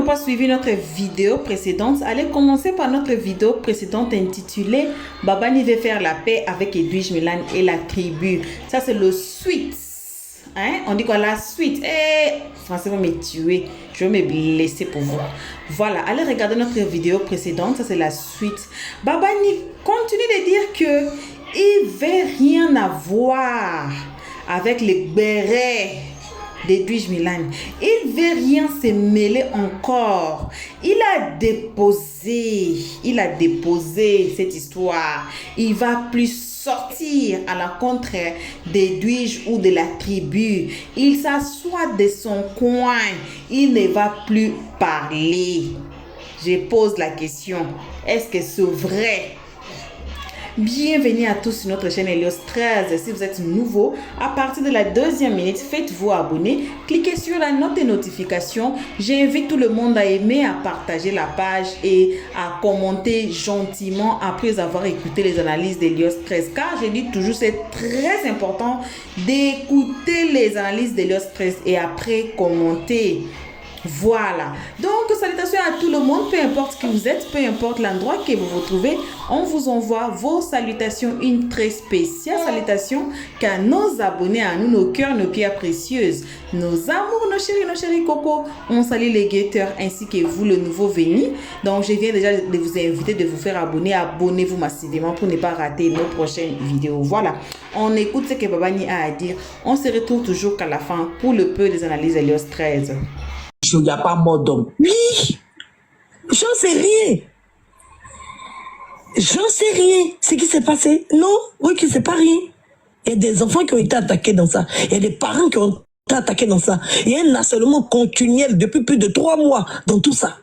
pas suivi notre vidéo précédente, allez commencer par notre vidéo précédente intitulée Babani veut faire la paix avec Edwige Milan et la tribu. Ça, c'est le suite. Hein? On dit quoi? La suite. Français va me tuer. Je vais me blesser pour vous. Voilà, allez regarder notre vidéo précédente. Ça, c'est la suite. Babani continue de dire que il ne veut rien avoir avec les bérets d'Edwige Milan. Il ne veut rien se mêler encore. Il a déposé cette histoire. Il va plus sortir à la contre d'Edwige ou de la tribu. Il s'assoit de son coin. Il ne va plus parler. Je pose la question. Est-ce que c'est vrai? Bienvenue à tous sur notre chaîne Helios 13. Si vous êtes nouveau, à partir de la 2e minute, faites-vous abonner. Cliquez sur la note de notification. J'invite tout le monde à aimer, à partager la page et à commenter gentiment après avoir écouté les analyses d'Helios 13. Car je dis toujours, c'est très important d'écouter les analyses d'Helios 13 et après commenter. Voilà, donc salutations à tout le monde, peu importe qui vous êtes, peu importe l'endroit que vous vous trouvez, on vous envoie vos salutations, une très spéciale salutation car nos abonnés à nous, nos cœurs, nos pierres précieuses, nos amours, nos chéris cocos, on salue les guetteurs ainsi que vous le nouveau venu. Donc je viens déjà de vous inviter, de vous faire abonner, abonnez-vous massivement pour ne pas rater nos prochaines vidéos. Voilà, on écoute ce que Babani a à dire, on se retrouve toujours qu'à la fin pour le peu des analyses Helios 13. Il n'y a pas mort d'homme. Oui, j'en sais rien. J'en sais rien. Ce qui s'est passé, non, oui, qui c'est pas rien. Il y a des enfants qui ont été attaqués dans ça. Il y a des parents qui ont été attaqués dans ça. Il y a un harcèlement continuel depuis plus de 3 mois dans tout ça.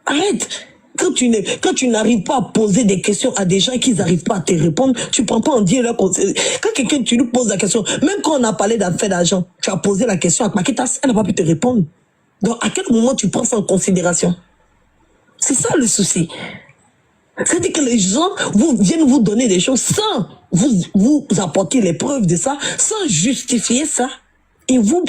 Arrête. Quand tu n'arrives pas à poser des questions à des gens qui n'arrivent pas à te répondre, tu prends pas en dire leur conseil. Quand quelqu'un, tu lui poses la question, même quand on a parlé d'affaires d'argent, tu as posé la question à Maketas, elle n'a pas pu te répondre. Donc, à quel moment tu prends ça en considération? C'est ça le souci. C'est-à-dire que les gens viennent vous donner des choses sans vous apporter les preuves de ça, sans justifier ça. Et vous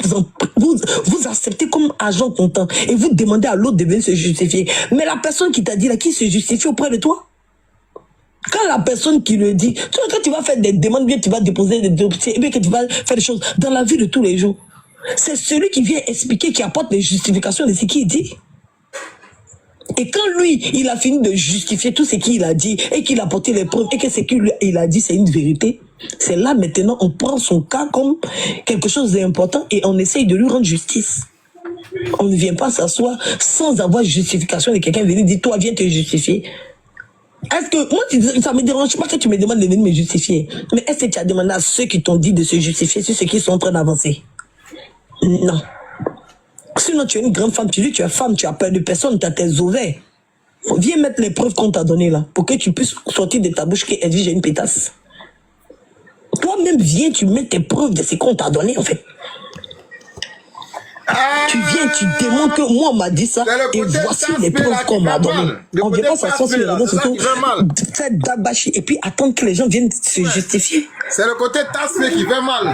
acceptez comme agent comptant et vous demandez à l'autre de venir se justifier. Mais la personne qui t'a dit là, qui se justifie auprès de toi? Quand la personne qui le dit, quand tu vas faire des demandes, bien tu vas déposer des dossiers, et bien que tu vas faire des choses dans la vie de tous les jours, c'est celui qui vient expliquer, qui apporte les justifications de ce qu'il dit. Et quand lui, il a fini de justifier tout ce qu'il a dit et qu'il a apporté les preuves et que ce qu'il a dit, c'est une vérité, c'est là maintenant, on prend son cas comme quelque chose d'important et on essaye de lui rendre justice. On ne vient pas s'asseoir sans avoir justification de quelqu'un venir dire, toi, viens te justifier. Est-ce que, moi, ça me dérange pas que tu me demandes de venir me justifier. Mais est-ce que tu as demandé à ceux qui t'ont dit de se justifier sur ce qu'ils sont en train d'avancer? Non. Sinon, tu es une grande femme, tu dis que tu es femme, tu as peur de personne, tu as tes ovaires. Viens mettre les preuves qu'on t'a données là, pour que tu puisses sortir de ta bouche que Edwige a une pétasse. Toi-même, viens, tu mets tes preuves de ce qu'on t'a donné en fait. Tu viens, tu démontres que moi, on m'a dit ça, et voici les preuves qu'on m'a données. On ne vient pas s'asseoir sur les réseaux sociaux, faire dabashi, et puis attendre que les gens viennent se justifier. C'est le côté tasse qui fait mal.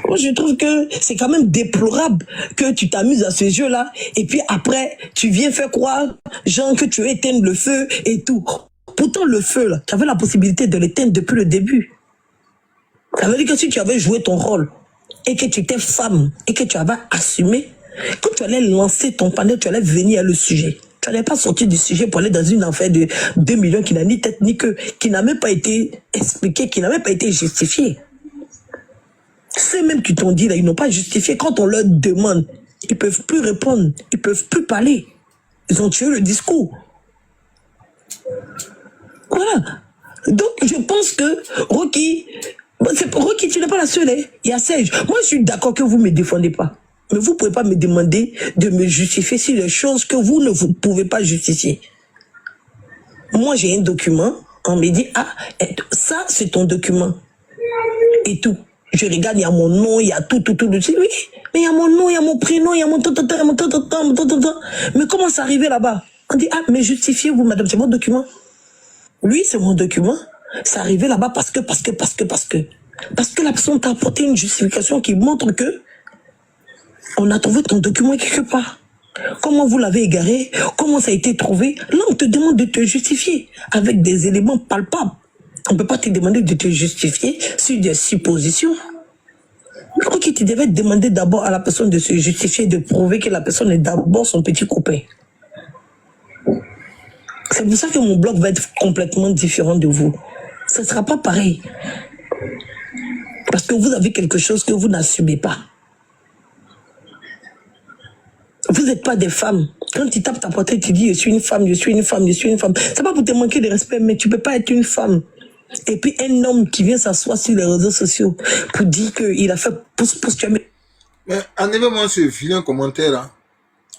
Moi, je trouve que c'est quand même déplorable que tu t'amuses à ce jeu-là, et puis après, tu viens faire croire, genre, que tu éteignes le feu et tout. Pourtant, le feu, là, tu avais la possibilité de l'éteindre depuis le début. Ça veut dire que si tu avais joué ton rôle, et que tu étais femme, et que tu avais assumé, quand tu allais lancer ton panel, tu allais venir à le sujet. Tu n'allais pas sortir du sujet pour aller dans une affaire de 2 millions qui n'a ni tête ni queue, qui n'a même pas été expliqué, qui n'a même pas été justifié. Ceux même qui t'ont dit là, ils n'ont pas justifié. Quand on leur demande, ils ne peuvent plus répondre, ils ne peuvent plus parler. Ils ont tué le discours. Voilà. Donc, je pense que Rocky, tu n'es pas la seule, hein. Il y a Serge. Moi, je suis d'accord que vous ne me défendez pas. Mais vous ne pouvez pas me demander de me justifier sur les choses que vous ne pouvez pas justifier. Moi, j'ai un document. On me dit, ah, ça, c'est ton document. Et tout. Je regarde, il y a mon nom, il y a tout dessus. Oui, mais il y a mon nom, il y a mon prénom, il y a mon Mais comment c'est arrivé là-bas? On dit, ah, mais justifiez-vous, madame, c'est mon document. Oui, c'est mon document. C'est arrivé là-bas parce que la personne t'a apporté une justification qui montre que On a trouvé ton document quelque part. Comment vous l'avez égaré? Comment ça a été trouvé? Là, on te demande de te justifier avec des éléments palpables. On ne peut pas te demander de te justifier sur des suppositions. Je crois qu'il te devait demander d'abord à la personne de se justifier, de prouver que la personne est d'abord son petit copain. C'est pour ça que mon blog va être complètement différent de vous. Ce ne sera pas pareil. Parce que vous avez quelque chose que vous n'assumez pas. Vous n'êtes pas des femmes. Quand tu tapes ta poitrine, tu dis je suis une femme, je suis une femme, je suis une femme. C'est pas pour te manquer de respect, mais tu peux pas être une femme. Et puis un homme qui vient s'asseoir sur les réseaux sociaux pour dire qu'il a fait pouce, tu as mis. Mais enlevez-moi ce vilain commentaire là.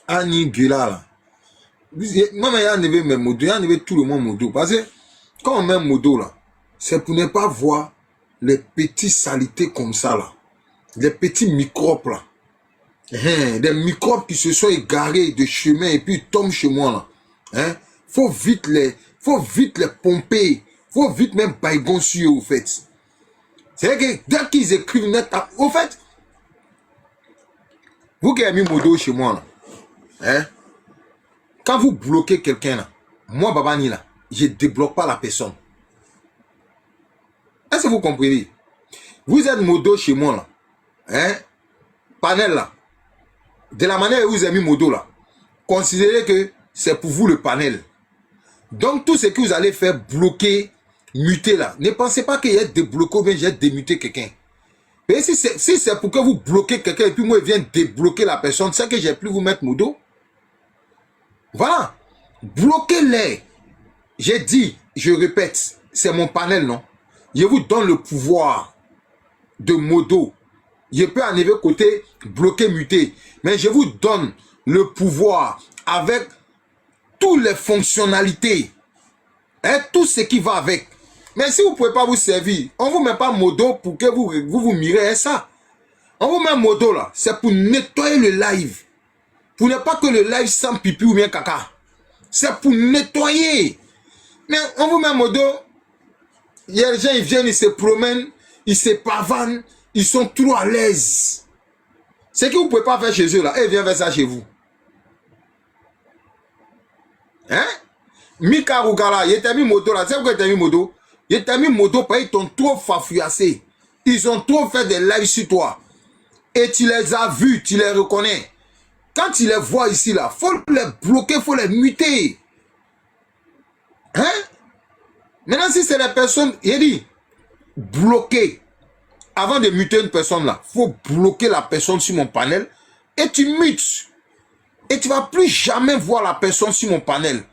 Annie Gula là. Moi, il y a enlevé mes modos, il y a enlevé tout le monde modo. Parce que quand on met un modo là, c'est pour ne pas voir les petites saletés comme ça là. Les petits microbes là. Des microbes qui se sont égarés de chemin et puis tombent chez moi là. Faut vite les pomper. Faut vite même baïgon sur eux, au fait. C'est vrai que dès qu'ils écrivent net, au fait, vous qui avez mis modo chez moi là, quand vous bloquez quelqu'un là, moi Babani là, je ne débloque pas la personne. Est-ce que vous comprenez? Vous êtes modo chez moi là, panel là, de la manière où vous avez mis modo là, considérez que c'est pour vous le panel. Donc tout ce que vous allez faire bloquer, muter là, ne pensez pas qu'il y a débloqué ou bien j'ai démuté quelqu'un. Mais si c'est pour que vous bloquez quelqu'un et puis moi je viens débloquer la personne, c'est que j'ai plus vous mettre modo. Voilà. Bloquez-les. J'ai dit, je répète, c'est mon panel, non? Je vous donne le pouvoir de modo. Je peux enlever côté bloquer, muter. Mais je vous donne le pouvoir avec toutes les fonctionnalités. Tout ce qui va avec. Mais si vous ne pouvez pas vous servir, on ne vous met pas modo pour que vous mirez ça. On vous met modo là, c'est pour nettoyer le live. Pour ne pas que le live sent pipi ou bien caca. C'est pour nettoyer. Mais on vous met modo. Il y a des gens, ils viennent, ils se promènent, ils se pavanent, ils sont trop à l'aise. Ce que vous ne pouvez pas faire chez eux là, ils viennent faire ça chez vous. Mika Rugala, il t'a mis modo là. C'est pourquoi il t'a mis modo? Il t'a mis modo parce qu'ils t'ont trop fafouillassé. Ils ont trop fait des lives sur toi. Et tu les as vus, tu les reconnais. Quand tu les vois ici, là, faut les bloquer, faut les muter. Maintenant, si c'est la personne, il dit, bloquer. Avant de muter une personne, là, faut bloquer la personne sur mon panel et tu mutes. Et tu ne vas plus jamais voir la personne sur mon panel.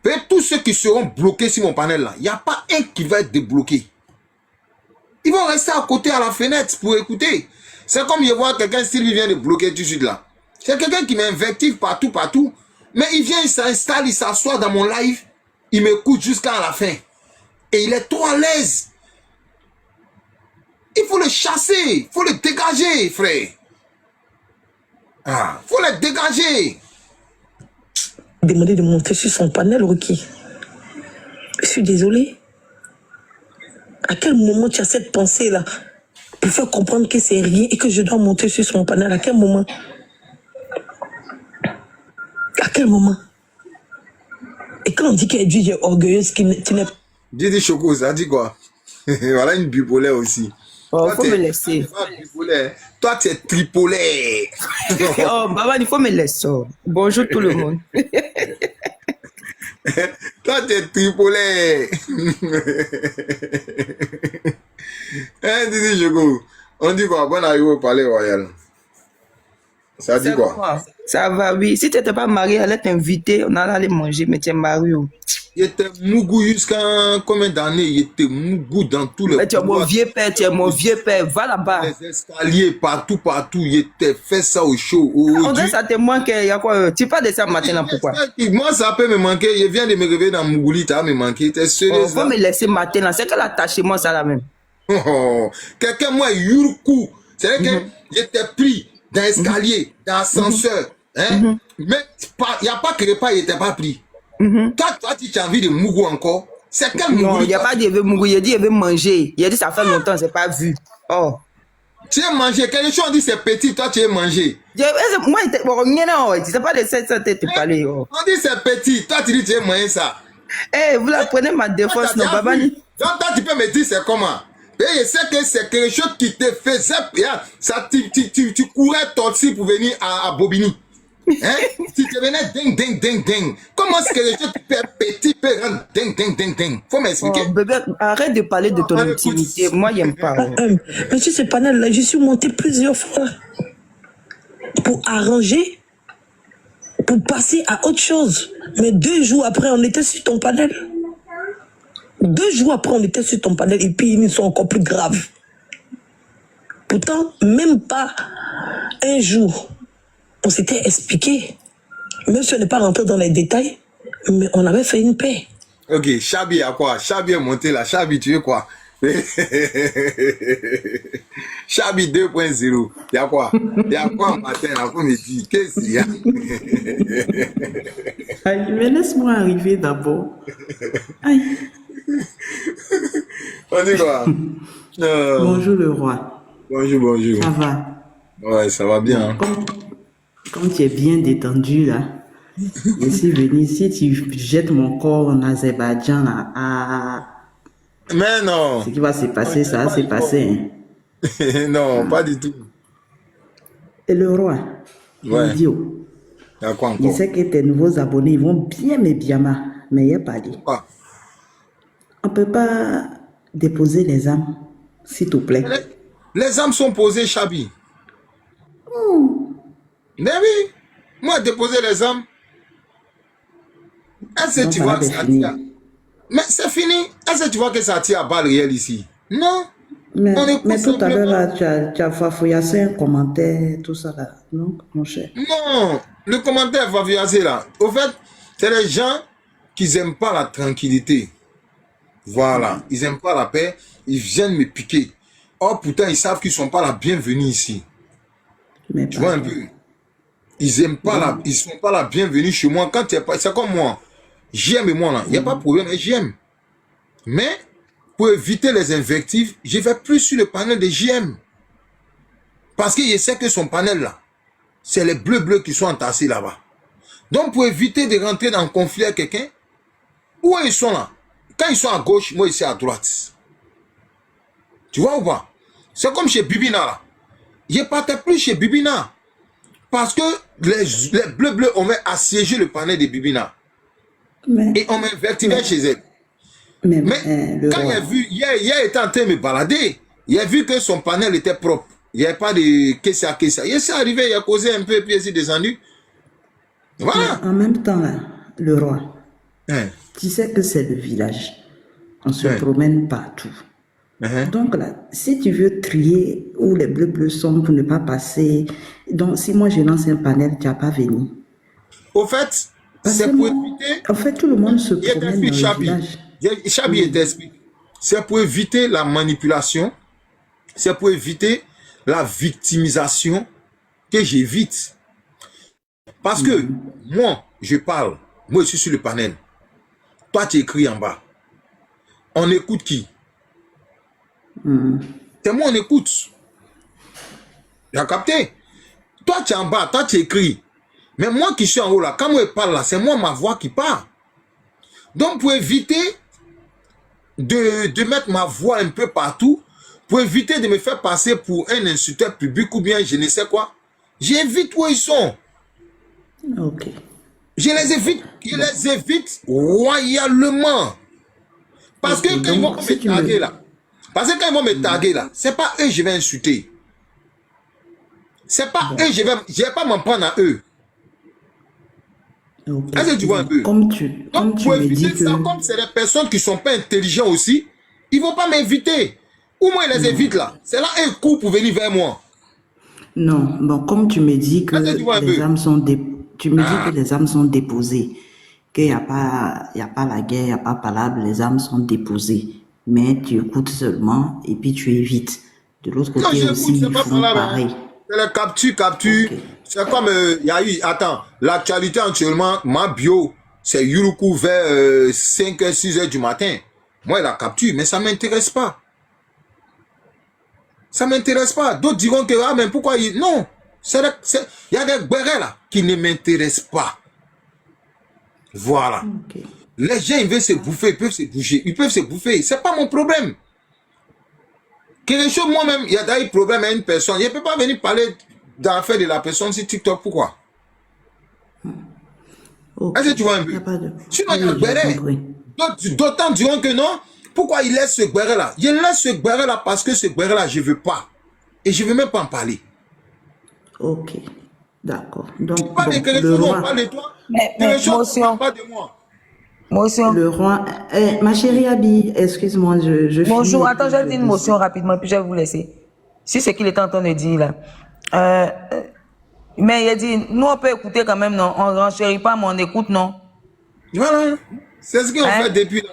Et tous ceux qui seront bloqués sur mon panel, là, il n'y a pas un qui va être débloqué. Ils vont rester à côté à la fenêtre pour écouter. C'est comme je vois quelqu'un, s'il vient de bloquer tout de suite là. C'est quelqu'un qui m'invective partout. Mais il vient, il s'installe, il s'assoit dans mon live. Il m'écoute jusqu'à la fin. Et il est trop à l'aise. Il faut le chasser. Il faut le dégager, frère. Il faut le dégager. Demander de monter sur son panel, Ruki. Je suis désolé. À quel moment tu as cette pensée-là pour faire comprendre que c'est rien et que je dois monter sur son panel? À quel moment? À quel moment? Et quand on dit qu'elle dit est orgueilleuse, tu n'es... Dis Choco, ça dit quoi? Voilà une bipolaire aussi. Oh, faut me laisser. Toi, tu es tripolaire. Oh, Baba, il faut me laisser. Bonjour tout le monde. Toi, tu es tripolaire. Dis Choco, on dit quoi? Bon arrivée au palais royal. Ça dit quoi? Ça va, oui. Si tu n'étais pas marié, elle allait t'inviter, on allait aller manger, mais tu es marié. Il était mougou jusqu'à combien d'années? Il était mougou dans tous les... Mais tu es mon vieux père, tu es mon vieux père. Va là-bas. Les escaliers, partout. Il était fait ça au show. On dirait ça te manque. Il y a quoi? Tu parles de ça matin, pourquoi? Moi, ça peut me manquer. Je viens de me réveiller dans Mougouli, ça me manquer. T'es sérieux? Il faut me laisser matin. C'est quel attachement ça là même? Quelqu'un, moi, Yurkou. C'est vrai que j'étais pris dans l'escalier, dans l'ascenseur. Mais il n'y a pas que le pas, il n'était pas pris. Quand toi, tu as envie de Mougou encore, c'est quel Mougou? Non, il n'y a pas de Mougou. Il a dit il veut manger. Il a dit ça fait longtemps, je n'ai pas vu. Oh. Tu as mangé. Quelque chose, on dit c'est petit, toi tu as mangé. Moi, c'est pas de ça que tu parlais. On dit c'est petit, toi tu dis tu as mangé ça. Eh, vous la prenez ma défense, non, Babani? Donc toi tu peux me dire c'est comment. Et je sais que c'est quelque chose qui te faisait. Ça, tu courais torsi pour venir à Bobigny. Hein? Si tu venais ding, ding, ding, ding. Comment est-ce que les gens qui peuvent petit peuvent rendre ding, ding, ding, ding? Faut m'expliquer. Oh, bébé, arrête de parler de ton intimité. Moi, j'aime pas. Mais sur ce panel-là, je suis monté plusieurs fois pour arranger, pour passer à autre chose. Mais 2 jours après, on était sur ton panel. 2 jours après, on était sur ton panel et puis ils sont encore plus graves. Pourtant, même pas un jour, on s'était expliqué. Même si on n'est pas rentré dans les détails, mais on avait fait une paix. Ok, Chabi à quoi? Chabi est monté là. Chabi, tu veux quoi? Chabi 2.0. Il y a quoi? Il y a quoi en matin là? Faut me dire, qu'est-ce qu'il y a? Aïe, mais laisse-moi arriver d'abord. Aïe. On dit quoi? Bonjour le roi. Bonjour, bonjour. Ça va? Ouais, ça va bien. Hein? Comme tu es bien détendu là, je suis venu. Si tu jettes mon corps en Azerbaïdjan là, Mais non. ce qui va se passer, ça va se passer. Hein. Non, pas du tout. Et le roi, Ouais. idiot, Il y a quoi je encore? sais que tes nouveaux abonnés ils vont bien me biama, mais il n'y a pas dit. Quoi? On ne peut pas déposer les âmes, s'il te plaît. Les âmes sont posées, Chabi. Mais oui, moi déposer les âmes. Est-ce que Donc, tu ça vois va que être ça fini. tire? Mais c'est fini. Est-ce que tu vois que ça tire à balles réelles ici? Non. Mais, On écoute mais tout à l'heure, simplement. là, tu as fafouillassé un commentaire, tout ça là, non, mon cher? Non, le commentaire va viager là. Au fait, c'est les gens qui n'aiment pas la tranquillité. Voilà, ils n'aiment pas la paix, ils viennent me piquer. Or, pourtant, ils savent qu'ils ne sont pas la bienvenue ici. Mais Tu vois un peu? Ils aiment pas ils sont pas la bienvenue chez moi. Quand c'est comme moi. J'aime moi là. Il n'y a pas de problème, j'aime. Mais, pour éviter les invectives, je vais plus sur le panel de JM. Parce que je sais que son panel là, c'est les bleus qui sont entassés là-bas. Donc, pour éviter de rentrer dans le conflit avec quelqu'un, où ils sont là? Quand ils sont à gauche, moi, ici à droite. Tu vois ou pas? C'est comme chez Bibina là. Je partais plus chez Bibina. Parce que les bleus ont assiégé le panel de Bibina. Mais, Et on m'invectivait chez elle. mais, Mais le quand roi, il a vu, il était en train de me balader. Il a vu que son panel était propre. Il n'y avait pas de qu'est-ce. Il s'est arrivé, il a causé un peu, puis il s'est descendu. Voilà. en même temps là, le roi, Hein. tu sais que c'est le village. On se Ouais. promène partout. Hein. Donc là, si tu veux trier où les bleus sont pour ne pas passer, donc si moi je lance un panel, tu n'as pas venir. Au fait, Parce c'est que pour moi, éviter. en fait, tout le monde se Il promène dans t'explique, le Chabi. village. Chabi, il t'explique. C'est pour éviter la manipulation. C'est pour éviter la victimisation que j'évite. Parce que moi, je parle. Moi, je suis sur le panel. Toi, tu écris en bas. On écoute qui? C'est moi, on écoute. Tu as capté? Toi, tu es en bas. Toi, tu écris. Mais moi qui suis en haut là, quand moi je parle là, c'est moi ma voix qui parle. Donc, pour éviter de mettre ma voix un peu partout, pour éviter de me faire passer pour un insulteur public ou bien je ne sais quoi, j'évite où ils sont. Ok. Je les évite royalement. Parce que Ok, quand ils vont donc, si me tu me- taguer là, parce que quand ils vont me taguer là, c'est pas eux que je vais insulter. C'est pas eux, je vais pas m'en prendre à eux. Ok. Est-ce que tu vois un peu? Comme tu Donc, pour me dis éviter ça, que... comme c'est des personnes qui ne sont pas intelligentes aussi, ils ne vont pas m'inviter. Ou moi, ils les évitent là. C'est là un coup pour venir vers moi. Non, bon, comme tu me dis que Attends, tu vois un les peu. âmes sont tu me dis que les âmes sont déposées, qu'il n'y a pas la guerre, il n'y a pas palabre, les âmes sont déposées. Mais tu écoutes seulement et puis tu évites. De l'autre Quand côté j'écoute, aussi, c'est ils pas font par là. pareil. C'est la capture. Ok. C'est comme, il y a eu, attends, l'actualité actuellement, ma bio, c'est Yuruku vers 5h, 6h du matin. Moi, la capture, mais ça ne m'intéresse pas. Ça ne m'intéresse pas. D'autres diront que, ah, mais pourquoi il... Non. Il y a des bérets là qui ne m'intéressent pas. Voilà. Ok. Les gens, ils veulent se bouffer, ils peuvent se bouger, ils peuvent se bouffer. C'est pas mon problème. Quelque chose, moi-même, il y a des problèmes à une personne. Je ne peux pas venir parler d'affaires de la personne sur TikTok. Pourquoi? Ok. Est-ce que tu vois un peu? Y a pas de... Sinon, il y a le Oui, j'ai béret. compris. D'autant diront que non. Pourquoi il laisse ce béret-là? Je laisse ce béret-là parce que ce béret-là, je ne veux pas. Et je ne veux même pas en parler. Ok. D'accord. Donc, Pas de bon, quelque le chose, on roi... parle de toi. Mais Quelque chose, on motion, parle pas de moi. motion. Le roi... ma chérie Abby, excuse-moi, je finis Bonjour, et attends, puis je vais je dire une descends. motion rapidement, puis je vais vous laisser. Si c'est qu'il était en train de dire là. Mais il a dit, nous on peut écouter quand même, non? On ne renchérit pas, mais on écoute, non? Voilà. C'est ce qu'on Hein? fait depuis là.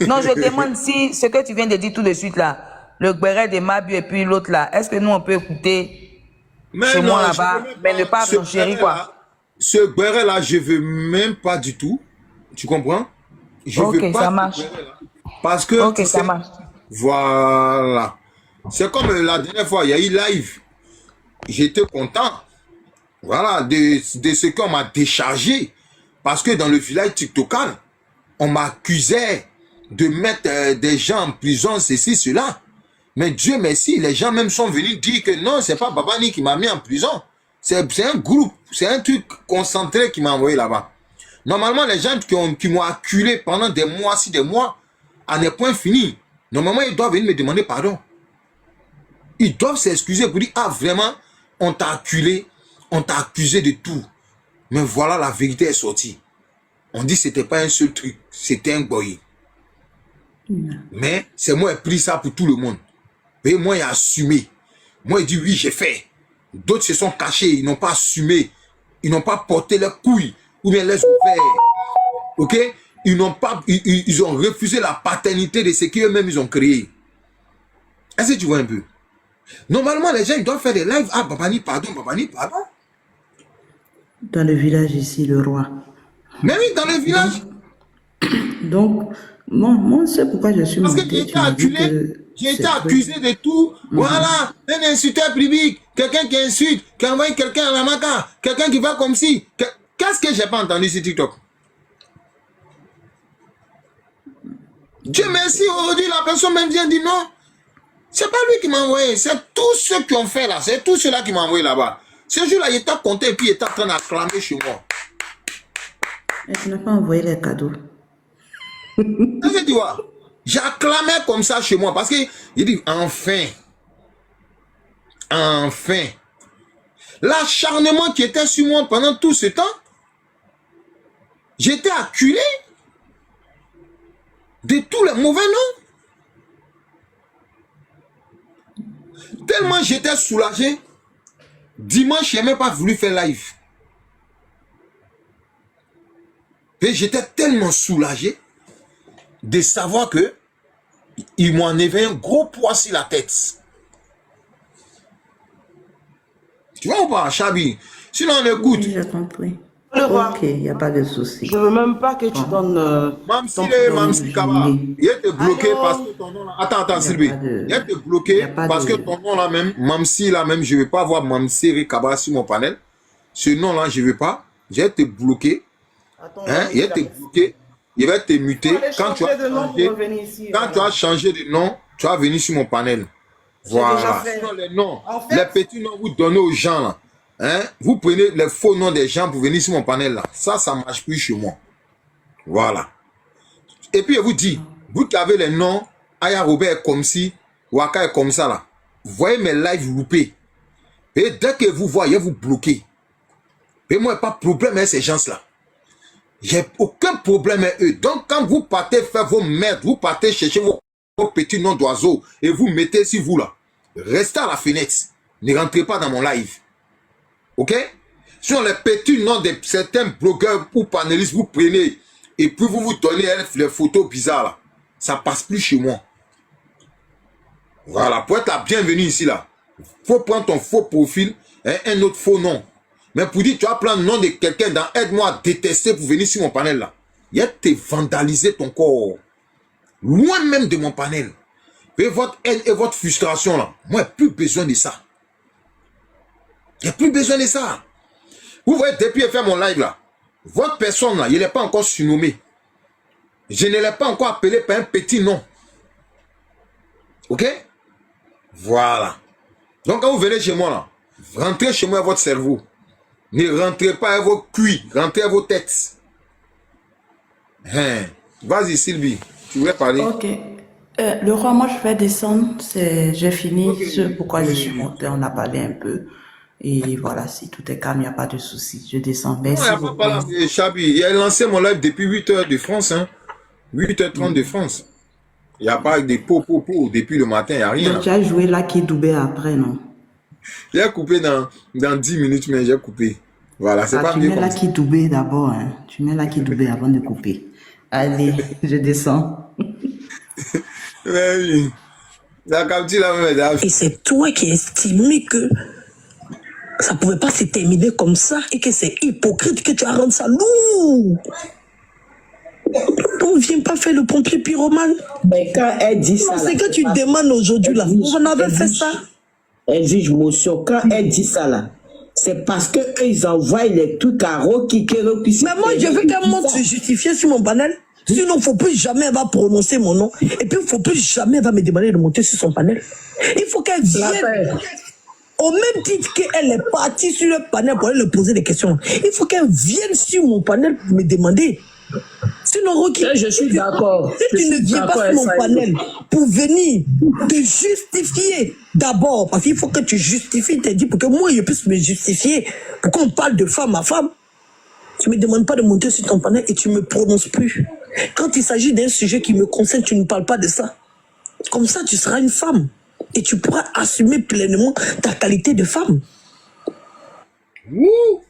Non, je demande si ce que tu viens de dire tout de suite là, le béret de Mabu et puis l'autre là, est-ce que nous on peut écouter chez moi non, là-bas, je veux même mais ne pas ce renchérir quoi? béret-là, ce béret-là, je veux même pas du tout. Tu comprends? Je Ok, veux pas ça ce marche. béret-là. Parce que, Ok, tu ça sais, marche. voilà. C'est comme la dernière fois, il y a eu live. J'étais content. Voilà, de ce qu'on m'a déchargé. Parce que dans le village TikTokan, on m'accusait de mettre des gens en prison, ceci, cela. Mais Dieu merci, les gens même sont venus dire que non, c'est pas Babani qui m'a mis en prison. C'est un groupe, c'est un truc concentré qui m'a envoyé là-bas. Normalement, les gens qui m'ont acculé pendant des mois, si des mois, à ne point fini, normalement, ils doivent venir me demander pardon. Ils doivent s'excuser pour dire, ah vraiment, on t'a acculé, on t'a accusé de tout. Mais voilà, la vérité est sortie. On dit que c'était pas un seul truc, c'était un boy. Mais c'est moi qui ai pris ça pour tout le monde. Et moi, j'ai assumé. Moi, j'ai dit oui, j'ai fait. D'autres se sont cachés, ils n'ont pas assumé. Ils n'ont pas porté leurs couilles ou bien les ouverts. Ok? Ils ont refusé la paternité de ce qu'eux-mêmes ils ont créé. Est-ce que tu vois un peu? Normalement, les gens, ils doivent faire des lives. Ah, Babani, pardon, Babani, pardon. Dans le village ici, le roi. Mais oui, dans le village. Donc, moi, c'est pourquoi je suis Parce que montée. j'ai été acculé, j'ai été accusé de tout. Voilà, un insulteur public, quelqu'un qui insulte, qui envoie quelqu'un à la maca, quelqu'un qui va comme si. Qu'est-ce que j'ai pas entendu sur TikTok? Dieu merci, aujourd'hui, la personne même vient dire non. C'est pas lui qui m'a envoyé, c'est tous ceux qui ont fait là, c'est tous ceux-là qui m'ont envoyé là-bas. Ce jour-là, il était compté et puis il était en train d'acclamer chez moi. Et tu n'as pas envoyé les cadeaux. Qu'est-ce que tu vois? J'acclamais comme ça chez moi parce que il dit enfin, enfin, l'acharnement qui était sur moi pendant tout ce temps, j'étais acculé de tous les mauvais noms. Tellement j'étais soulagé. Dimanche, je n'ai même pas voulu faire live. Et j'étais tellement soulagé de savoir que il m'en avait un gros poids sur la tête. Tu vois ou pas, Chabi? Sinon, on écoute. Oui, j'ai compris. Le roi. Ok, il n'y a pas de souci. Je veux même pas que tu donnes Mamsi Kaba, il est bloqué Allô? parce que ton nom là. Attends, Sylvie. pas de- Il est bloqué y a pas parce de- que ton nom là même, Mamsi là même, je ne vais pas avoir Mamsi Kaba sur mon panel. Ce nom là, je ne veux pas. J'ai été bloqué. Attends, Hein? Il est bloqué. Il va te muter. Allez Quand tu changer de nom pour as revenir ici, quand tu voilà. as changé de nom, tu vas venir sur mon panel. Voilà. déjà fait. Sinon, les noms, En fait- les petits noms, vous donnez aux gens là. Hein? Vous prenez les faux noms des gens pour venir sur mon panel là. Ça ne marche plus chez moi. Voilà. Et puis, je vous dis, vous qui avez les noms, Aya Robert est comme si, Waka est comme ça là. Vous voyez mes lives loupés. Et dès que vous voyez, vous bloquez. Et moi, pas de problème avec ces gens-là. J'ai aucun problème avec eux. Donc, quand vous partez faire vos merdes, vous partez chercher vos petits noms d'oiseaux et vous mettez sur vous là, restez à la fenêtre. Ne rentrez pas dans mon live. Ok? Sur les petits noms de certains blogueurs ou panélistes, vous prenez et puis vous donnez les photos bizarres là. Ça passe plus chez moi. Voilà, pour être la bienvenue ici là, faut prendre ton faux profil et un autre faux nom. Mais pour dire, tu vas prendre le nom de quelqu'un dans aide-moi à détester pour venir sur mon panel là. Il y a te vandaliser ton corps. Loin même de mon panel. Et votre haine et votre frustration, là, moi, j'ai plus besoin de ça. J'ai plus besoin de ça. Vous voyez, depuis que j'ai fait mon live, là, votre personne, là, il n'est pas encore surnommé. Je ne l'ai pas encore appelé par un petit nom. Ok? Voilà. Donc, quand vous venez chez moi, là, rentrez chez moi à votre cerveau. Ne rentrez pas à vos cuits, rentrez à vos têtes. Hein. Vas-y, Sylvie, tu voulais parler? Ok. Le roi, moi, je vais descendre. J'ai fini ce pourquoi je suis montée. On a parlé un peu. Et voilà, si tout est calme, il n'y a pas de souci. Je descends. Merci Non, il beaucoup. n'y a pas de Chabi. Il a lancé mon live depuis 8h de France. Hein. 8h30 de France. Il n'y a pas des pots. Depuis le matin, il n'y a rien. Donc, tu as joué Lucky Dubé après, non? J'ai coupé dans 10 minutes, mais j'ai coupé. Voilà, c'est pas Tu mieux mets comme ça. Lucky Dubé d'abord. Hein. Tu mets Lucky Dubé avant de couper. Allez, je descends. Mais oui. La capture là, mesdames. Et c'est toi qui estimais que ça pouvait pas se terminer comme ça et que c'est hypocrite que tu as rendu ça lourd. On vient pas faire le pompier pyromane. Mais quand elle dit ça, C'est que tu demandes aujourd'hui là. On avait fait ça. Exige motion. Quand elle dit ça là, c'est parce que eux, ils envoient les trucs à Rocky. Mais moi, je veux qu'elle monte se justifier sur mon panel. Sinon, il ne faut plus jamais elle va prononcer mon nom. Et puis, il ne faut plus jamais elle va me demander de monter sur son panel. Il faut qu'elle vienne. Au même titre qu'elle est partie sur le panel pour aller lui poser des questions. Il faut qu'elle vienne sur mon panel pour me demander. Sinon, Rocky, je suis d'accord. Si tu ne viens pas sur mon panel pour venir te justifier d'abord, parce qu'il faut que tu justifies, tu dit pour que moi je puisse me justifier, pour qu'on parle de femme à femme, tu ne me demandes pas de monter sur ton panel et tu ne me prononces plus. Quand il s'agit d'un sujet qui me concerne, tu ne parles pas de ça. Comme ça, tu seras une femme et tu pourras assumer pleinement ta qualité de femme. Wouh!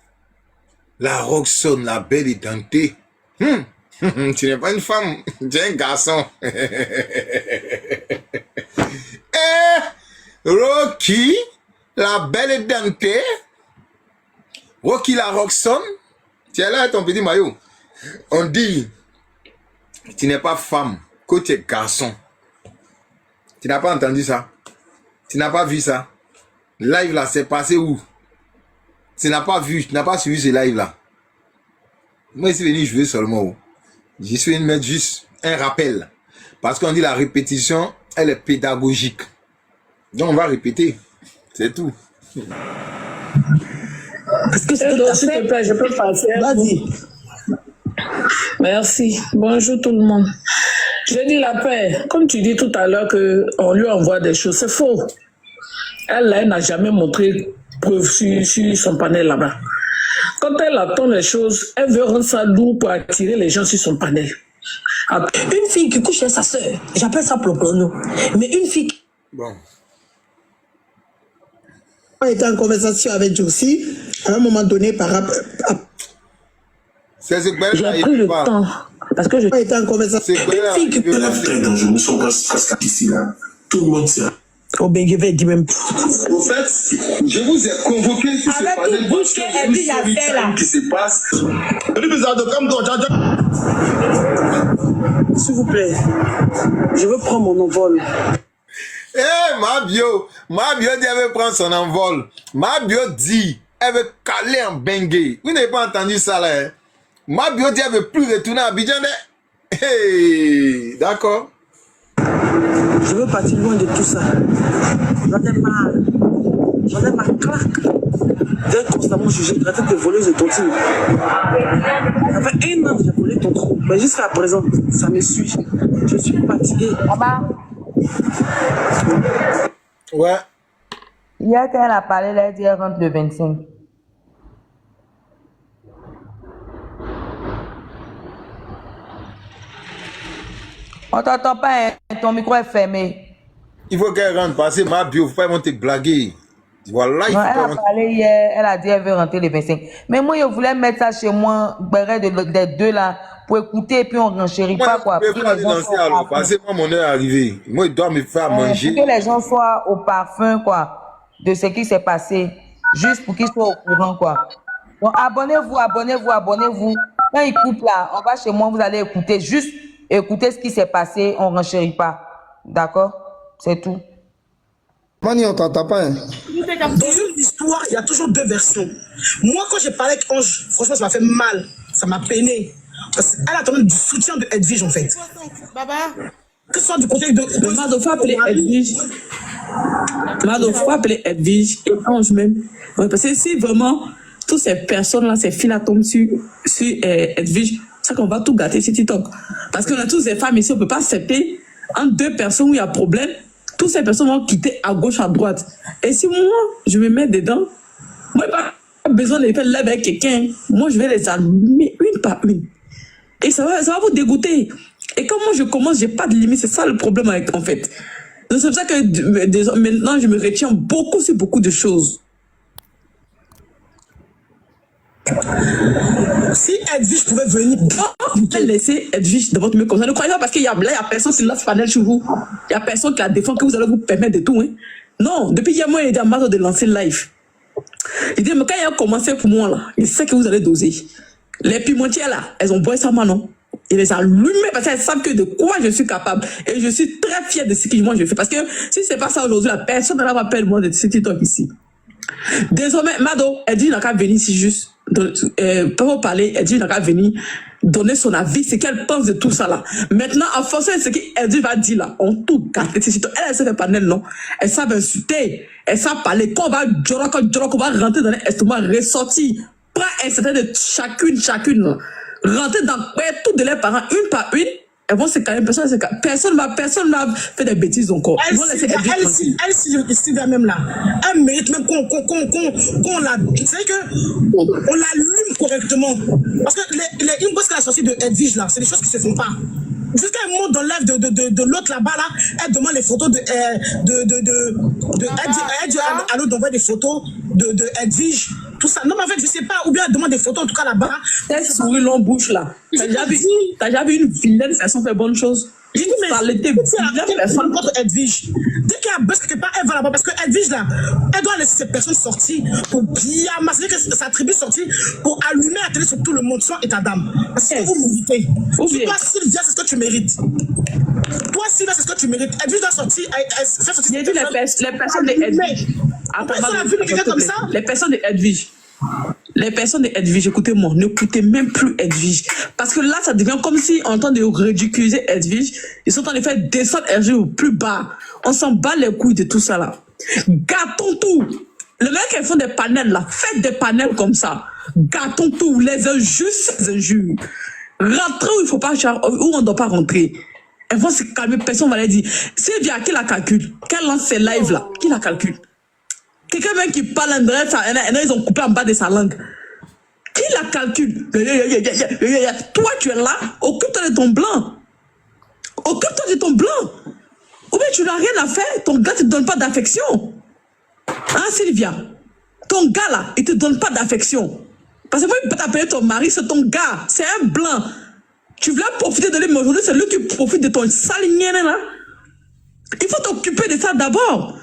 La Roxane, la belle et dentée. Tu n'es pas une femme, tu es un garçon. Rocky, la belle et dentée. Rocky, la Roxane. Tu es là avec ton petit maillot. On dit, tu n'es pas femme, que tu es garçon. Tu n'as pas entendu ça? Tu n'as pas vu ça? Live là, c'est passé où? Tu n'as pas vu, tu n'as pas suivi ce live là. Moi, je suis venu jouer seulement. Je suis venu mettre juste un rappel. Parce qu'on dit la répétition, elle est pédagogique. Donc, on va répéter. C'est tout. Parce que c'est s'il te plaît, je peux passer. Vas-y. Merci. Bonjour tout le monde. Je dis la paix. Comme tu dis tout à l'heure qu'on lui envoie des choses, c'est faux. Elle n'a jamais montré preuve sur son panel là-bas. Quand elle attend les choses, elle veut rendre ça lourd pour attirer les gens sur son panel. Une fille qui couche avec sa soeur, j'appelle ça plopono. Mais une fille qui Bon. était en conversation avec Josie, à un moment donné, par rapport. C'est ce que J'ai pris le temps. Parce que je... était en conversation. C'est quoi là? fille qui peut... Très dangereux, nous sommes presque ici là. Tout le monde sait. Oh ben je vais dire même. Au fait, je vous ai convoqué sur ce panel parce que j'ai une série qui se passe. S'il vous plaît, je veux prendre mon envol. Eh, ma bio dit elle veut prendre son envol. Ma bio dit elle veut caler en bengue. Vous n'avez pas entendu ça là? Hein? Ma bio dit elle veut plus retourner à Abidjan. Hey, d'accord. Je veux partir loin de tout ça. J'en ai marre. J'en ai marre, claque. D'être constamment jugé, de la tête de voleuse de tontine. Ça fait 1 an que j'ai volé ton trou. Mais jusqu'à présent, ça me suit. Je suis fatigué. Ouais. Hier, quand elle a parlé, elle a dit qu'elle rentre le 25. On t'entend pas, hein? Ton micro est fermé. Il faut qu'elle rentre parce que ma bio, faut pas ils vont te blaguer. Voilà, il Non, faut elle qu'elle a rentre. parlé hier, elle a dit qu'elle veut rentrer le 25. Mais moi, je voulais mettre ça chez moi, des deux là, pour écouter et puis on ne renchérit Moi, pas quoi. je peux pas dénoncer alors parce que moi, mon heure est arrivée. Moi, il doit me faire manger. Pour que les gens soient au parfum quoi, de ce qui s'est passé, juste pour qu'ils soient au courant quoi. Donc abonnez-vous, abonnez-vous, abonnez-vous. Quand il coupe là, on va chez moi, vous allez écouter, juste écouter ce qui s'est passé, on ne renchérit pas. D'accord? C'est tout. Mani, on t'entend pas. Hein. Dans une histoire, il y a toujours deux versions. Moi, quand j'ai parlé avec Ange, franchement, ça m'a fait mal. Ça m'a peiné. Parce qu'elle attendait du soutien de Edwige, en fait. Baba. Que ce soit du côté de... Mado, faut appeler Edwige. Mado, faut appeler Edwige et Ange même. Ouais, parce que si vraiment, toutes ces personnes-là, ces filles-là tombent sur Edwige, c'est qu'on va tout gâter sur TikTok. Parce qu'on a tous des femmes ici, on ne peut pas accepter entre deux personnes où il y a problème. Toutes ces personnes vont quitter à gauche, à droite. Et si moi, je me mets dedans, moi, je n'ai pas besoin de faire live avec quelqu'un. Moi, je vais les allumer une par une. Et ça va vous dégoûter. Et comme moi, je commence, je n'ai pas de limite. C'est ça le problème avec, en fait. Donc, c'est pour ça que maintenant, je me retiens beaucoup sur beaucoup de choses. Si Edwige pouvait venir... Vous pouvez laisser Edwige de votre mieux comme ça. Ne croyez pas parce qu'il y a personne qui lance panel sur vous. Il n'y a personne qui la défend que vous allez vous permettre de tout. Hein. Non, depuis hier, moi, il est en marre de lancer live. Il dit, mais quand il a commencé pour moi, là, il sait que vous allez doser. Les pimentières, là, elles ont boit ça maintenant. Il les a allumées parce qu'elles savent que de quoi je suis capable. Et je suis très fière de ce que moi je fais. Parce que si ce n'est pas ça aujourd'hui, la personne ne va pas moi de ce qui est ici. Désormais, Mado, elle dit qu'il n'a qu'à venir ici juste. Pour parler, elle dit qu'il n'a qu'à venir donner son avis, ce qu'elle pense de tout ça là. Maintenant, en fonction de ce qu'elle dit va dire là, on tout gâte. Elle se fait panel, non? Elle savent insulter, elle savent parler. Quand on va on va rentrer dans l'estomac, ressortir, pas insulter de chacune, là. Rentrer dans tout de leurs parents, une par une. Elles vont se calmer, personne m'a fait des bêtises encore. Elle, Sylvia même là, elle mérite même qu'on la... Vous savez qu'on l'allume correctement. Parce que les inbox qu'elle a sorti de Edwige là, c'est des choses qui se font pas. Jusqu'à un moment dans le live de l'autre là-bas là, elle demande les photos de elle dit d'envoyer des photos de Edwige, tout ça. Non mais en fait je sais pas, ou bien elle demande des photos en tout cas là-bas. Elle sourit long bouche là. T'as déjà vu une vilaine façon faire bonne chose? J'ai dit, mais c'est personne contre Edwige. Dès qu'il y a buzz quelque part, elle va là-bas. Parce que Edwige, là, elle doit laisser ces personnes sortir pour bien masser que sa tribu sortir pour allumer la télé sur tout le monde, soit état d'âme. Parce que vous méritez. Toi, Sylvia, c'est ce que tu mérites. Toi, Sylvia, c'est ce que tu mérites. Edwige doit sortir. J'ai dit les personnes de Edwige. Les personnes de Edwige. Les personnes de Edwige, écoutez-moi, n'écoutez même plus Edwige. Parce que là, ça devient comme si, en train de ridiculiser Edwige, ils sont en train de faire descendre Edwige au plus bas. On s'en bat les couilles de tout ça là. Gâtons tout. Le mec, elles font des panels là. Faites des panels comme ça. Gâtons tout. Les injustes, les injures. Rentrez où il faut pas, où on ne doit pas rentrer. Elles vont se calmer, personne va leur dire. Sylvia, qui la calcule? Qu'elle lance ses lives là? Qui la calcule? Quelqu'un même qui parle en direct, ils ont coupé en bas de sa langue. Qui la calcule? Toi, tu es là, occupe-toi de ton blanc. Occupe-toi de ton blanc. Ou bien tu n'as rien à faire, ton gars ne te donne pas d'affection. Hein, Sylvia? Ton gars là, il ne te donne pas d'affection. Parce que moi, il peut t'appeler ton mari, c'est ton gars, c'est un blanc. Tu voulais profiter de lui, mais aujourd'hui, c'est lui qui profite de ton sale là. Il faut t'occuper de ça d'abord.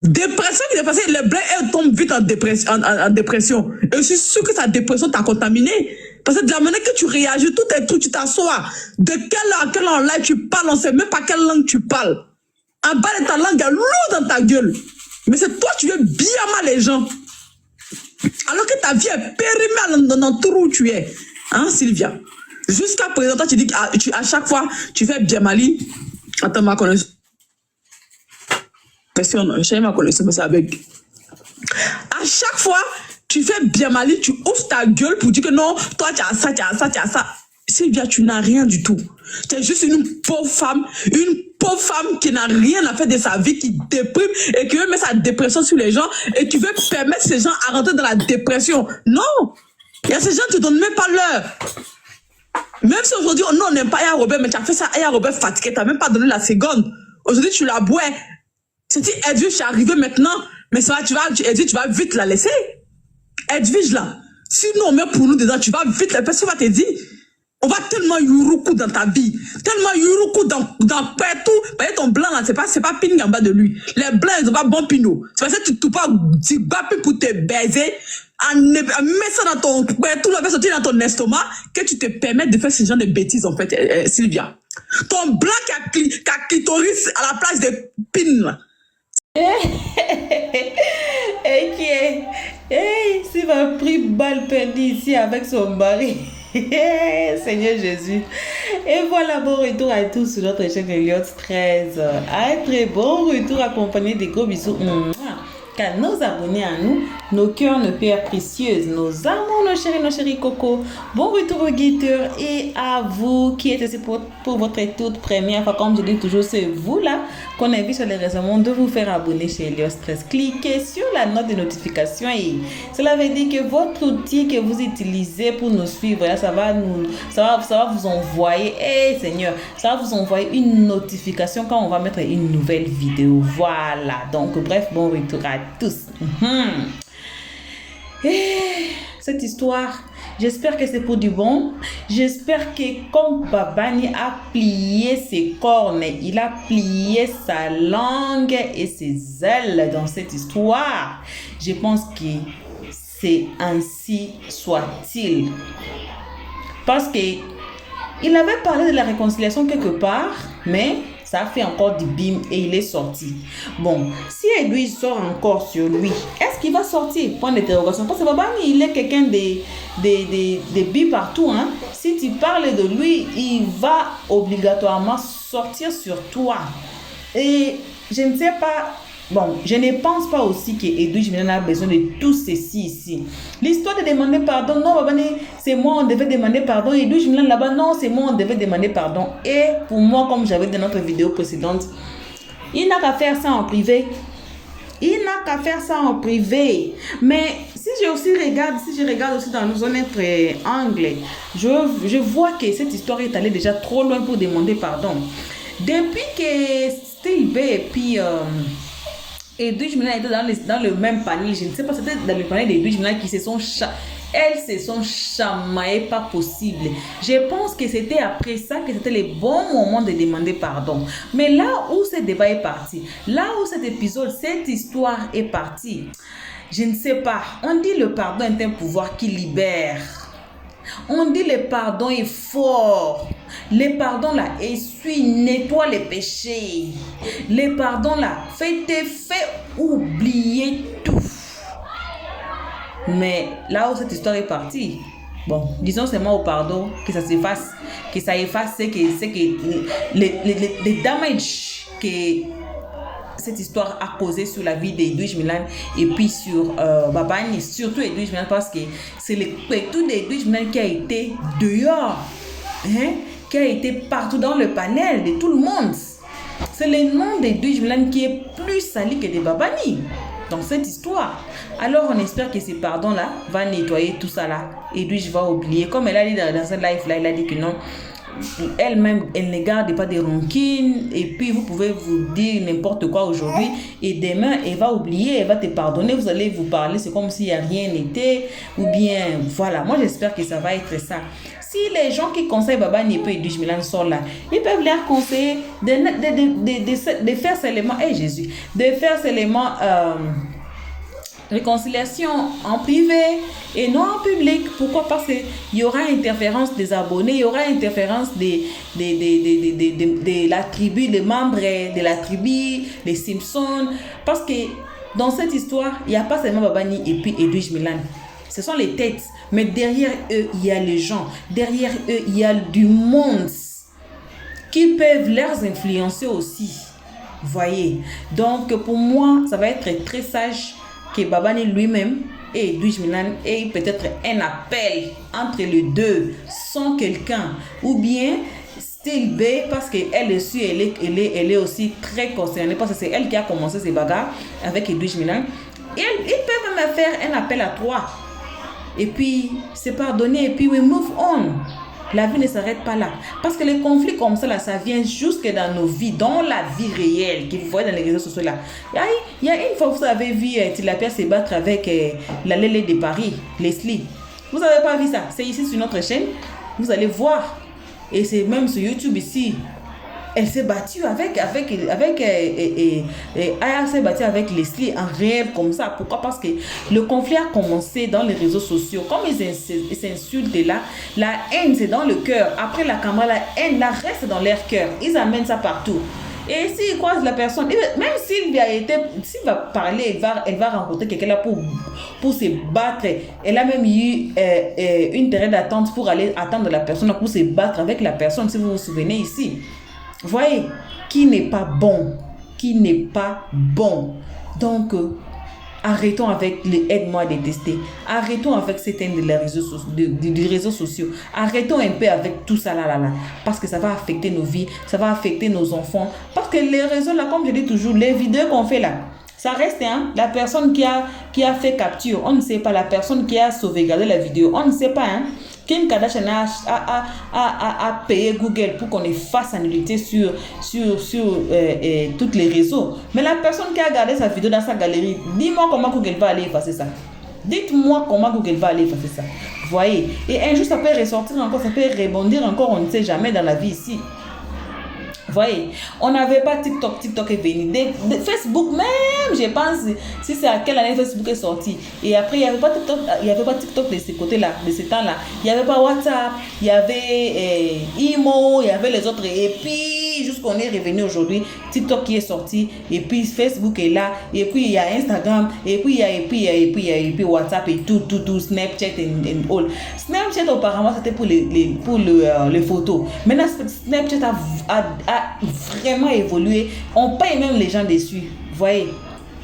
Dépression qui est passée, les blancs, elles tombent vite en dépression. Et je suis sûr que sa dépression t'a contaminé. Parce que de la manière que tu réagis, tout est tout, tu t'assois. De quelle langue là tu parles, on ne sait même pas quelle langue tu parles. En bas de ta langue, il y a l'eau dans ta gueule. Mais c'est toi, tu veux bien mal les gens. Alors que ta vie est périmée dans tout où tu es. Hein, Sylvia? Jusqu'à présent, toi, tu dis qu'à chaque fois, tu fais bien Mali. Attends, ma connaissance. J'ai ma connaissance, mais c'est avec. À chaque fois, tu fais bien Mali, tu ouvres ta gueule pour dire que non, toi, tu as ça, tu as ça, tu as ça. Sylvia, tu n'as rien du tout. Tu es juste une pauvre femme qui n'a rien à faire de sa vie, qui déprime et qui veut mettre sa dépression sur les gens et tu veux permettre ces gens à rentrer dans la dépression. Non! Il y a ces gens qui ne te donnent même pas l'heure. Même si aujourd'hui, on n'aime pas Aya Robert, mais tu as fait ça, Aya Robert fatigué, tu n'as même pas donné la seconde. Aujourd'hui, tu la bois. C'est-à-dire, Edwige, je suis arrivé maintenant, mais ça va, Edwige, tu vas vite la laisser. Edwige, là, sinon on met pour nous dedans, tu vas vite, la personne va te dire, on va tellement yuruku dans ta vie, tellement yuruku dans partout. Parce que ton blanc, là, c'est pas ping en bas de lui. Les blancs, ils ont pas bon pinot. C'est parce que tu pas, tu vas pour te baiser, en mettre ça dans ton, tout va sortir dans ton estomac, que tu te permets de faire ce genre de bêtises, en fait, Sylvia. Ton blanc qui a clitoris à la place de pin, là. Et qui est... Hey, s'il va pris balle perdue ici avec son mari. Seigneur Jésus. Et voilà, bon retour à tous sur notre chaîne Elliott 13. Un très bon retour accompagné des gros bisous. Car nos abonnés à nous, nos cœurs, nos pierres précieuses, nos amours, nos chéris coco. Bon retour aux guetteurs et à vous qui êtes ici pour votre toute première fois. Comme je dis toujours, c'est vous là qu'on invite sur les réseaux de vous faire abonner chez Elliott 13. Cliquez sur la note de notification et cela veut dire que votre outil que vous utilisez pour nous suivre, là, ça va vous envoyer, Seigneur, ça va vous envoyer une notification quand on va mettre une nouvelle vidéo. Voilà. Donc, bref, bon retour à tous. Cette histoire, j'espère que c'est pour du bon. J'espère que comme Babani a plié ses cornes, il a plié sa langue et ses ailes dans cette histoire. Je pense que c'est ainsi soit-il. Parce que il avait parlé de la réconciliation quelque part, mais ça a fait encore du bim et il est sorti. Bon, si Edwige sort encore sur lui, est-ce qu'il va sortir? Point d'interrogation. Parce que Babani, il est quelqu'un de bim partout. Hein? Si tu parles de lui, il va obligatoirement sortir sur toi. Et je ne sais pas... Bon, je ne pense pas aussi que Edwige Milan a besoin de tout ceci ici. L'histoire de demander pardon, non, Babani, c'est moi, on devait demander pardon. Edwige Milan là-bas, non, c'est moi, on devait demander pardon. Et pour moi, comme j'avais dit dans notre vidéo précédente, il n'a qu'à faire ça en privé. Il n'a qu'à faire ça en privé. Mais si je regarde aussi dans notre angle, je vois que cette histoire est allée déjà trop loin pour demander pardon. Depuis que Steve et puis... Edwige Milan était dans le même panier. Je ne sais pas, c'était dans le panier d'Edwige Milan qui se sont chamaillées, pas possible. Je pense que c'était après ça que c'était le bon moment de demander pardon. Mais là où ce débat est parti, là où cet épisode, cette histoire est partie, je ne sais pas. On dit le pardon est un pouvoir qui libère. On dit le pardon est fort. Le pardon là essuie, nettoie les péchés. Le pardon là fait oublier tout. Mais là où cette histoire est partie, bon, disons seulement au pardon que ça s'efface, que ça efface, c'est que les dommages que cette histoire a causé sur la vie d'Edwige Milan et puis sur Babani, surtout Edwige Milan, parce que c'est le tout d'Edwige Milan qui a été dehors, hein, qui a été partout dans le panel de tout le monde. C'est le nom d'Edwige Milan qui est plus sali que de Babani dans cette histoire. Alors on espère que ce pardon-là va nettoyer tout ça là. Edwige va oublier, comme elle a dit dans ce live-là, elle a dit que non, elle-même, elle ne garde pas des rancines. Et puis vous pouvez vous dire n'importe quoi aujourd'hui et demain elle va oublier, elle va te pardonner, vous allez vous parler, c'est comme s'il n'y a rien n'était. Ou bien voilà, moi j'espère que ça va être ça. Si les gens qui conseillent Babani et puis Edwige Milan sont là, ils peuvent leur conseiller de faire seulement, Jésus, de faire seulement réconciliation en privé et non en public. Pourquoi? Parce qu'il y aura interférence des abonnés, il y aura interférence de la tribu, des membres de la tribu, les Simpsons. Parce que dans cette histoire, il n'y a pas seulement Babani et puis Edwige Milan. Ce sont les têtes, mais derrière eux, il y a les gens. Derrière eux, il y a du monde qui peuvent les influencer aussi. Voyez. Donc, pour moi, ça va être très sage que Babani lui-même et Edwige Milan aient peut-être un appel entre les deux, sans quelqu'un. Ou bien Style B, parce qu'elle est aussi très concernée, parce que c'est elle qui a commencé ces bagarres avec Edwige Milan. Ils peuvent même faire un appel à trois. Et puis, se pardonner, et puis we move on. La vie ne s'arrête pas là. Parce que les conflits comme ça, là, ça vient jusque dans nos vies, dans la vie réelle, que vous voyez dans les réseaux sociaux là. Il y a une fois, vous avez vu Tilapia se battre avec la Lélé de Paris, Leslie. Vous n'avez pas vu ça? C'est ici sur notre chaîne. Vous allez voir. Et c'est même sur YouTube ici. elle s'est battue avec Aya s'est battue avec Leslie en réel comme ça. Pourquoi? Parce que le conflit a commencé dans les réseaux sociaux. Comme ils s'insultent là, la haine c'est dans le cœur. Après la caméra, la haine là reste dans leur cœur. Ils amènent ça partout. Et s'il croise la personne, même s'il va parler, elle va rencontrer quelqu'un là pour se battre. Elle a même eu une terrain d'attente pour aller attendre la personne pour se battre avec la personne, si vous vous souvenez ici. Vous voyez, qui n'est pas bon, qui n'est pas bon. Donc, arrêtons avec les aide-moi à détester. Arrêtons avec cette haine des réseaux sociaux. Arrêtons un peu avec tout ça là. Parce que ça va affecter nos vies, ça va affecter nos enfants. Parce que les réseaux là, comme je dis toujours, les vidéos qu'on fait là, ça reste, hein, la personne qui a fait capture, on ne sait pas, la personne qui a sauvegardé la vidéo, on ne sait pas, hein. Kim Kardashian a payé Google pour qu'on efface sa nullité sur tous les réseaux. Mais la personne qui a gardé sa vidéo dans sa galerie, dis-moi comment Google va aller effacer ça. Dites-moi comment Google va aller effacer ça. Vous voyez? Et un jour, ça peut ressortir encore, ça peut rebondir encore, on ne sait jamais dans la vie ici. Vous voyez, on n'avait pas TikTok est venu. Facebook même, je pense, si c'est à quelle année Facebook est sorti. Et après, il n'y avait pas TikTok de ce côté-là, de ce temps-là. Il n'y avait pas WhatsApp, il y avait Imo, il y avait les autres. Et puis, jusqu'on est revenu aujourd'hui, TikTok qui est sorti, et puis Facebook est là, et puis il y a Instagram, et puis il y a WhatsApp et tout, Snapchat and all. Snapchat auparavant, c'était pour les photos. Maintenant, Snapchat a vraiment évolué. On paye même les gens dessus. Vous voyez,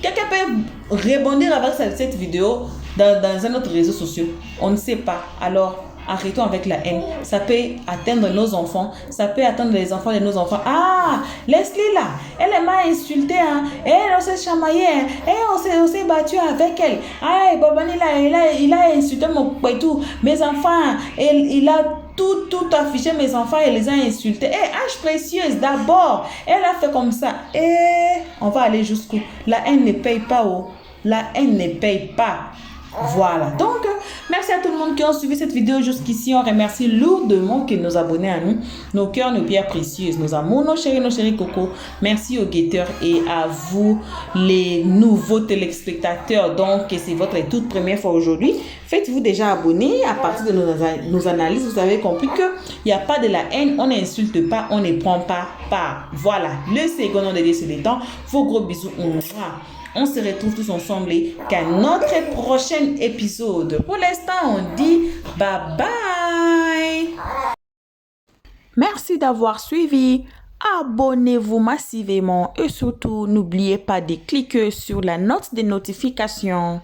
quelqu'un peut rebondir avec cette vidéo dans un autre réseau social. On ne sait pas. Alors, arrêtons avec la haine. Ça peut atteindre nos enfants. Ça peut atteindre les enfants de nos enfants. Ah, Leslie là, elle m'a insulté. Hein. Elle s'est chamaillée. Hein. On s'est battu avec elle. Ah, Babani là, il a insulté mes enfants. Il a tout affiché, mes enfants, elle les a insultés. H précieuse, d'abord, elle a fait comme ça. On va aller jusqu'où? La haine ne paye pas. La haine ne paye pas. Voilà. Donc, merci à tout le monde qui a suivi cette vidéo jusqu'ici. On remercie lourdement que nos abonnés à nous, nos cœurs, nos pierres précieuses, nos amours, nos chéris coco. Merci aux guetteurs et à vous, les nouveaux téléspectateurs. Donc, c'est votre toute première fois aujourd'hui. Faites-vous déjà abonner. À partir de nos analyses, vous avez compris qu'il n'y a pas de la haine. On n'insulte pas, on ne prend pas part. Voilà. Le second nom de Dieu sur les temps. Vos gros bisous. On se retrouve tous ensemble qu'à notre prochain épisode. Pour l'instant, on dit bye bye. Merci d'avoir suivi. Abonnez-vous massivement et surtout, n'oubliez pas de cliquer sur la note de notification.